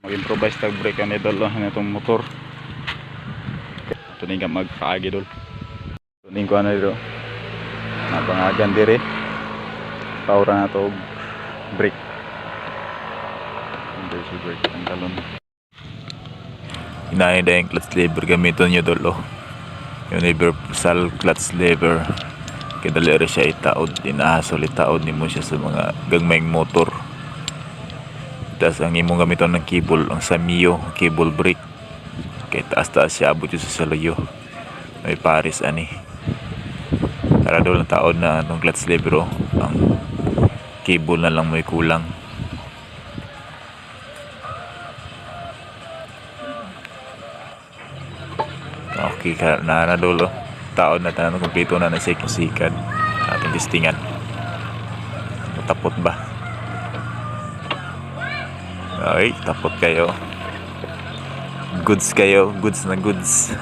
Mag-improvise tag brake ani dol na itong motor. Tuning ka magpaagi dol. Tuning ko ano dito. Napangagan dire. Paura na to brake. Emergency brake ang talon. Inahin na yung clutch lever gamiton nyo dolo. Universal clutch lever. Kidali rin siya itaod. Inahasol itaod ni mo siya sa mga gagmayng motor. Tapos ang imong gamiton ng cable, ang Samio cable brake. Kaya taas-taas siya abot yung sa salayo. May paris ani. Para daw lang taod na itong clutch lever. Ang cable na lang may kulang. Okay ka na dolo. Taon na tanan kumpleto na na sikat atong testingan. Tapot ba? Okay, tapot kayo. Goods kayo, goods na goods.